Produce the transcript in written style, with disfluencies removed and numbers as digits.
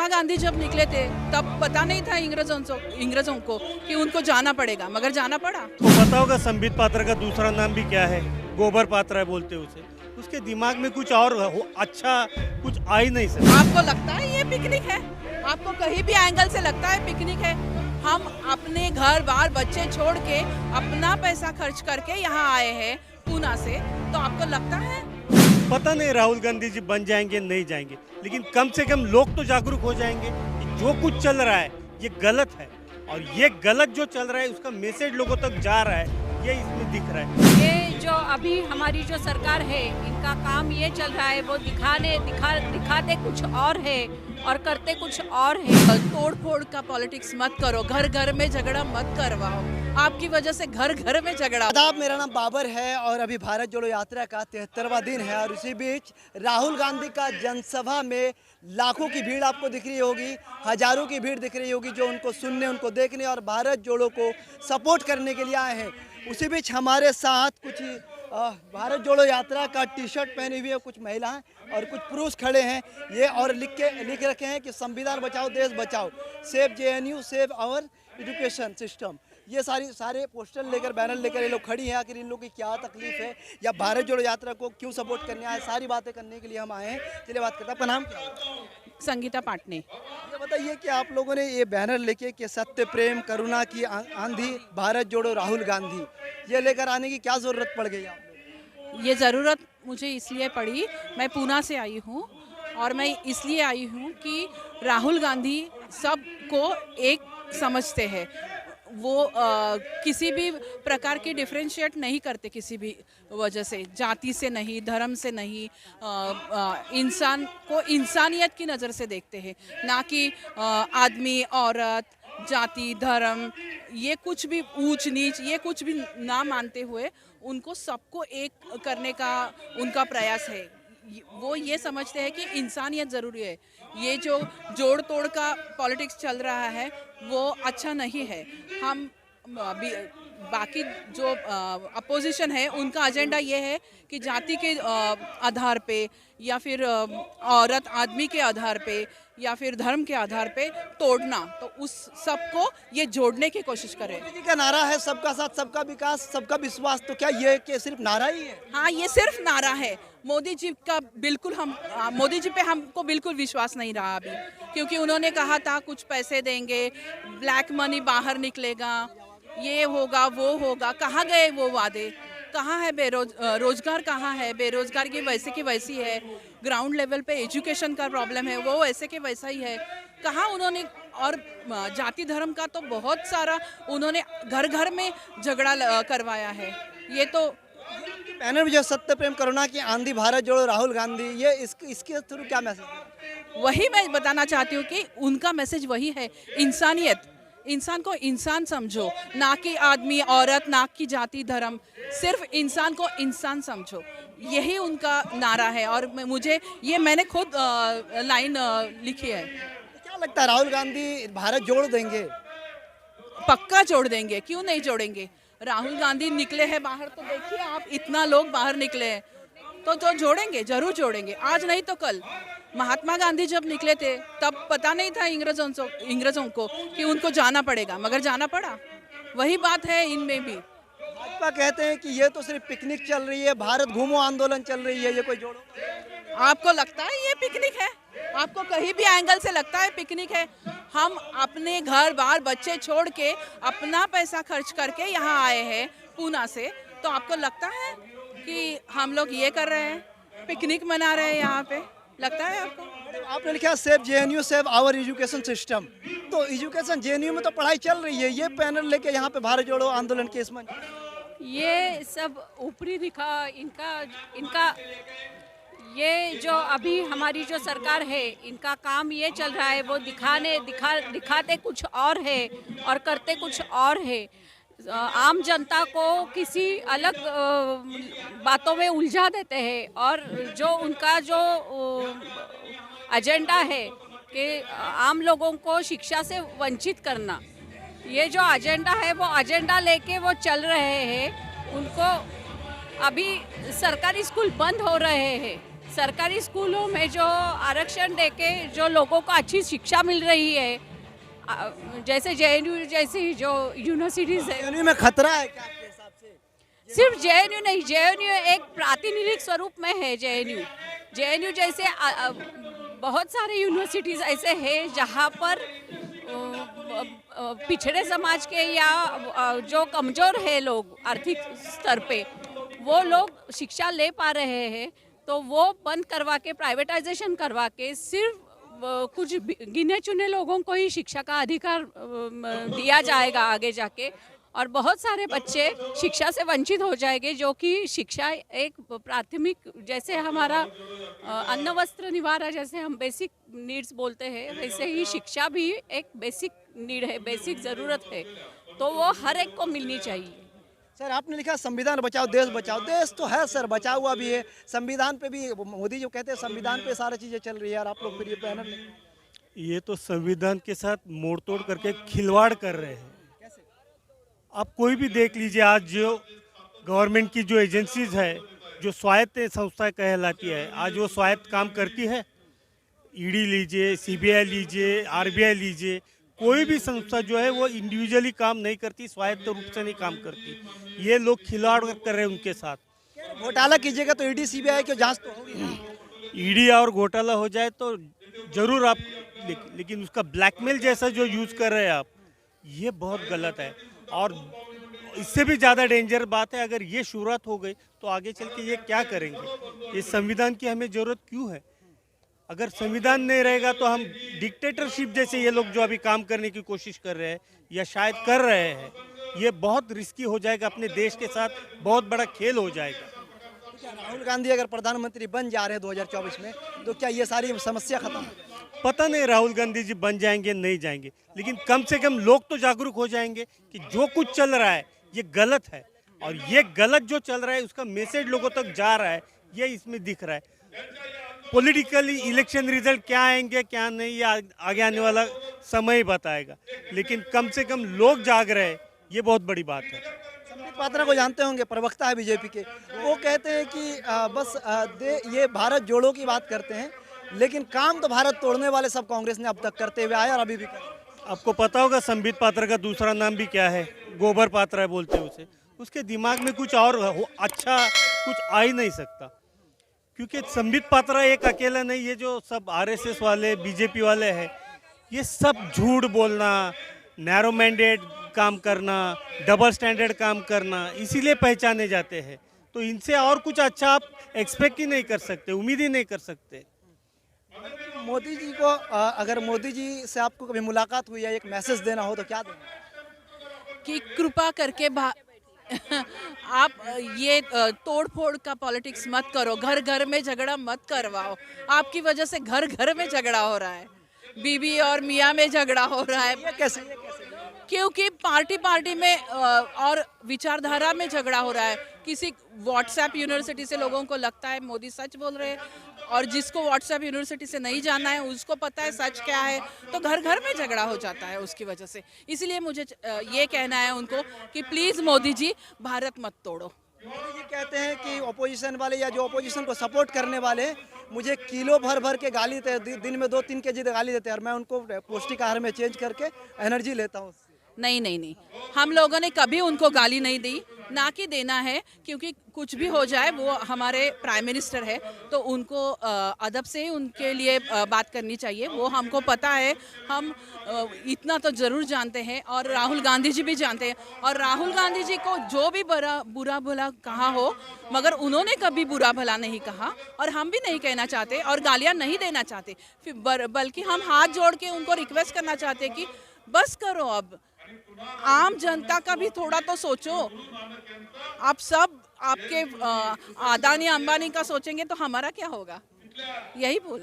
महात्मा गांधी जब निकले थे तब पता नहीं था इंग्रजों को कि उनको जाना पड़ेगा, मगर जाना पड़ा। तो पता होगा संबित पात्रा का दूसरा नाम भी क्या है? गोबर पात्रा है बोलते उसे। उसके दिमाग में कुछ और अच्छा कुछ आ ही नहीं सकता। आपको लगता है ये पिकनिक है? आपको कहीं भी एंगल से लगता है पिकनिक है? हम अपने घर बार बच्चे छोड़ के अपना पैसा खर्च करके यहाँ आए हैं पूना से, तो आपको लगता है? पता नहीं राहुल गांधी जी बन जाएंगे नहीं जाएंगे, लेकिन कम से कम लोग तो जागरूक हो जाएंगे कि जो कुछ चल रहा है ये गलत है, और ये गलत जो चल रहा है उसका मैसेज लोगों तक जा रहा है, ये इसमें दिख रहा है। ये जो अभी हमारी जो सरकार है, इनका काम ये चल रहा है, वो दिखाते कुछ और है और करते कुछ और है। तोड़ फोड़ का पॉलिटिक्स मत करो, घर घर में झगड़ा मत करवाओ, आपकी वजह से घर घर में झगड़ा। आदाब, मेरा नाम बाबर है और अभी भारत जोड़ो यात्रा का 73वां दिन है और इसी बीच राहुल गांधी का जनसभा में लाखों की भीड़ आपको दिख रही होगी, हजारों की भीड़ दिख रही होगी जो उनको सुनने, उनको देखने और भारत जोड़ो को सपोर्ट करने के लिए आए हैं। उसी बीच हमारे साथ कुछ भारत जोड़ो यात्रा का टी शर्ट पहने हुए कुछ महिलाएं और कुछ पुरुष खड़े हैं, ये और लिख रखे हैं कि संविधान बचाओ देश बचाओ, save JNU, save our education system. ये सारे पोस्टर लेकर, बैनर लेकर ये लोग खड़ी हैं। आखिर इन लोगों की क्या तकलीफ है या भारत जोड़ो यात्रा को क्यों सपोर्ट करने आए, सारी बातें करने के लिए हम आए हैं। चलिए बात करते हैं। आपका नाम क्या है? संगीता पाटने। ये बताइए कि आप लोगों ने ये बैनर लेके कि सत्य प्रेम करुणा की आंधी भारत जोड़ो राहुल गांधी, ये लेकर आने की क्या ज़रूरत पड़ गई आप लोगों को? ये ज़रूरत मुझे इसलिए पड़ी, मैं पूना से आई हूँ और मैं इसलिए आई हूँ कि राहुल गांधी सबको एक समझते हैं। वो किसी भी प्रकार की डिफ्रेंशिएट नहीं करते, किसी भी वजह से, जाति से नहीं, धर्म से नहीं, इंसान को इंसानियत की नज़र से देखते हैं, ना कि आदमी, औरत, जाति, धर्म, ये कुछ भी ऊंच नीच, ये कुछ भी ना मानते हुए उनको सबको एक करने का उनका प्रयास है। वो ये समझते हैं कि इंसानियत ज़रूरी है। ये जो जोड़ तोड़ का पॉलिटिक्स चल रहा है वो अच्छा नहीं है। हम बाकी जो अपोजिशन है उनका एजेंडा ये है कि जाति के आधार पे या फिर औरत आदमी के आधार पे या फिर धर्म के आधार पे तोड़ना, तो उस सबको ये जोड़ने की कोशिश करें। मोदी जी का नारा है सबका साथ, सबका विकास, सबका विश्वास, तो क्या ये कि सिर्फ नारा ही है? हाँ, ये सिर्फ नारा है। मोदी जी का बिल्कुल मोदी जी पे हमको बिल्कुल विश्वास नहीं रहा अभी, क्योंकि उन्होंने कहा था कुछ पैसे देंगे, ब्लैक मनी बाहर निकलेगा, ये होगा वो होगा। कहाँ गए वो वादे? कहाँ है रोजगार कहाँ है? बेरोजगार की वैसी है। ग्राउंड लेवल पे एजुकेशन का प्रॉब्लम है, वो वैसे के वैसा ही है। कहाँ उन्होंने, और जाति धर्म का तो बहुत सारा उन्होंने घर घर में झगड़ा करवाया है। ये तो बैनर में जो सत्य प्रेम करुणा की आंधी भारत जोड़ो राहुल गांधी, ये इसके थ्रू क्या मैसेज है? वही मैं बताना चाहती हूँ कि उनका मैसेज वही है, इंसानियत। इंसान को इंसान समझो, ना कि आदमी, औरत, ना कि जाति, धर्म, सिर्फ इंसान को इंसान समझो। यही उनका नारा है और मैंने खुद लाइन लिखी है। क्या लगता है राहुल गांधी भारत जोड़ देंगे? पक्का जोड़ देंगे, क्यों नहीं जोड़ेंगे? राहुल गांधी निकले हैं बाहर, तो देखिए आप, इतना लोग बाहर निकले हैं, तो जोड़ेंगे, जरूर जोड़ेंगे। आज नहीं तो कल। महात्मा गांधी जब निकले थे तब पता नहीं था इंग्रजों को कि उनको जाना पड़ेगा, मगर जाना पड़ा। वही बात है इनमें भी। भाजपा कहते हैं कि ये तो सिर्फ पिकनिक चल रही है, भारत घूमो आंदोलन चल रही है, ये कोई जोड़ो? आपको लगता है ये पिकनिक है? आपको कहीं भी एंगल से लगता है पिकनिक है? हम अपने घर बार बच्चे छोड़ के अपना पैसा खर्च करके यहाँ आए हैं पूना से, तो आपको लगता है कि हम लोग ये कर रहे हैं, पिकनिक मना रहे हैं यहाँ पे? लगता है आपको? आपने लिखा save JNU, save our education system, तो एजुकेशन जेएनयू में तो पढ़ाई चल रही है, ये पैनल लेके यहाँ पे भारत जोड़ो आंदोलन के इसमें ये सब ऊपरी इनका ये जो अभी हमारी जो सरकार है, इनका काम ये चल रहा है, वो दिखाते कुछ और है और करते कुछ और है। आम जनता को किसी अलग बातों में उलझा देते हैं और जो उनका जो एजेंडा है कि आम लोगों को शिक्षा से वंचित करना, ये जो एजेंडा है वो एजेंडा लेके वो चल रहे हैं। उनको अभी सरकारी स्कूल बंद हो रहे हैं, सरकारी स्कूलों में जो आरक्षण देके जो लोगों को अच्छी शिक्षा मिल रही है, जैसे जेएनयू जैसी जो यूनिवर्सिटीज़ है, जेएनयू में खतरा है क्या आपके हिसाब से? सिर्फ जेएनयू नहीं, जेएनयू एक प्रातिनिधिक स्वरूप में है। जेएनयू जैसे बहुत सारे यूनिवर्सिटीज़ ऐसे हैं जहाँ पर पिछड़े समाज के या जो कमज़ोर है लोग आर्थिक स्तर पे, वो लोग शिक्षा ले पा रहे हैं, तो वो बंद करवा के, प्राइवेटाइजेशन करवा के सिर्फ कुछ गिने चुने लोगों को ही शिक्षा का अधिकार दिया जाएगा आगे जाके, और बहुत सारे बच्चे शिक्षा से वंचित हो जाएंगे, जो कि शिक्षा एक प्राथमिक, जैसे हमारा अन्न वस्त्र निवारा जैसे हम बेसिक नीड्स बोलते हैं, वैसे ही शिक्षा भी एक बेसिक नीड है, बेसिक ज़रूरत है, तो वो हर एक को मिलनी चाहिए। सर, आपने लिखा संविधान बचाओ देश बचाओ। देश तो है सर, बचा हुआ भी है, संविधान पे भी मोदी जो कहते हैं संविधान पे सारी चीज़ें चल रही है, और आप लोग फिर ये बैनर ये तो संविधान के साथ मोड़ तोड़ करके खिलवाड़ कर रहे हैं। आप कोई भी देख लीजिए, आज जो गवर्नमेंट की जो एजेंसीज है, जो स्वायत्त संस्था कहलाती है, आज वो स्वायत्त काम करती है। ईडी लीजिए, सीबीआई लीजिए, आरबीआई लीजिए, कोई भी संस्था जो है वो इंडिविजुअली काम नहीं करती, स्वायत्त रूप से नहीं काम करती। ये लोग खिलवाड़ कर रहे हैं उनके साथ। घोटाला कीजिएगा तो ईडी सीबीआई की जांच तो होगी। ईडी और घोटाला हो जाए तो जरूर आप, लेकिन उसका ब्लैकमेल जैसा जो यूज़ कर रहे हैं आप, ये बहुत गलत है। और इससे भी ज़्यादा डेंजर बात है, अगर ये शुरुआत हो गई तो आगे चल के ये क्या करेंगे? इस संविधान की हमें ज़रूरत क्यों है? अगर संविधान नहीं रहेगा तो हम डिक्टेटरशिप जैसे ये लोग जो अभी काम करने की कोशिश कर रहे हैं या शायद कर रहे हैं, ये बहुत रिस्की हो जाएगा, अपने देश के साथ बहुत बड़ा खेल हो जाएगा। राहुल गांधी अगर प्रधानमंत्री बन जा रहे हैं 2024 में, तो क्या ये सारी समस्या खत्म? पता नहीं राहुल गांधी जी बन जाएंगे नहीं जाएंगे, लेकिन कम से कम लोग तो जागरूक हो जाएंगे कि जो कुछ चल रहा है ये गलत है, और ये गलत जो चल रहा है उसका मैसेज लोगों तक जा रहा है, ये इसमें दिख रहा है। पॉलिटिकली इलेक्शन रिजल्ट क्या आएंगे क्या नहीं, ये आगे आने वाला समय ही बताएगा, लेकिन कम से कम लोग जाग रहे हैं, ये बहुत बड़ी बात है। संबित पात्रा को जानते होंगे, प्रवक्ता है बीजेपी के। वो कहते हैं कि ये भारत जोड़ो की बात करते हैं, लेकिन काम तो भारत तोड़ने वाले सब कांग्रेस ने अब तक करते हुए आए और अभी भी कर रहे हैं। आपको पता होगा संबित पात्रा का दूसरा नाम भी क्या है? गोबर पात्रा बोलते हैं उसे। उसके दिमाग में कुछ और अच्छा कुछ आ ही नहीं सकता, क्योंकि संबित पात्रा एक अकेला नहीं, ये जो सब आरएसएस वाले, बीजेपी वाले हैं, ये सब झूठ बोलना, नैरो मैंडेट काम करना, डबल स्टैंडर्ड काम करना, इसीलिए पहचाने जाते हैं। तो इनसे और कुछ अच्छा आप एक्सपेक्ट ही नहीं कर सकते, उम्मीद ही नहीं कर सकते। मोदी जी को अगर मोदी जी से आपको कभी मुलाकात हुई या एक मैसेज देना हो तो क्या देना? कि कृपा करके आप ये तोड़ फोड़ का पॉलिटिक्स मत करो, घर घर में झगड़ा मत करवाओ। आपकी वजह से घर घर में झगड़ा हो रहा है, बीबी और मियाँ में झगड़ा हो रहा है। ये कैसे? क्योंकि पार्टी में और विचारधारा में झगड़ा हो रहा है। किसी व्हाट्सएप यूनिवर्सिटी से लोगों को लगता है मोदी सच बोल रहे हैं, और जिसको व्हाट्सएप यूनिवर्सिटी से नहीं जाना है उसको पता है सच क्या है, तो घर घर में झगड़ा हो जाता है उसकी वजह से। इसलिए मुझे ये कहना है उनको कि प्लीज़ मोदी जी भारत मत तोड़ो। मोदी जी कहते हैं कि ऑपोजिशन वाले या जो ऑपोजिशन को सपोर्ट करने वाले मुझे किलो भर भर के गाली देते, दिन में 2-3 केजी गाली देते हैं, और मैं उनको पौष्टिक आहार में चेंज करके एनर्जी लेता हूँ। नहीं, हम लोगों ने कभी उनको गाली नहीं दी, ना कि देना है, क्योंकि कुछ भी हो जाए वो हमारे प्राइम मिनिस्टर है, तो उनको अदब से उनके लिए बात करनी चाहिए। वो हमको पता है, हम इतना तो ज़रूर जानते हैं, और राहुल गांधी जी भी जानते हैं। और राहुल गांधी जी को जो भी बुरा भला कहा हो, मगर उन्होंने कभी बुरा भला नहीं कहा, और हम भी नहीं कहना चाहते और गालियाँ नहीं देना चाहते, बल्कि हम हाथ जोड़ के उनको रिक्वेस्ट करना चाहते कि बस करो, अब आम जनता का भी थोड़ा तो सोचो। आप सब आपके अदानी अंबानी का सोचेंगे तो हमारा क्या होगा? यही बोल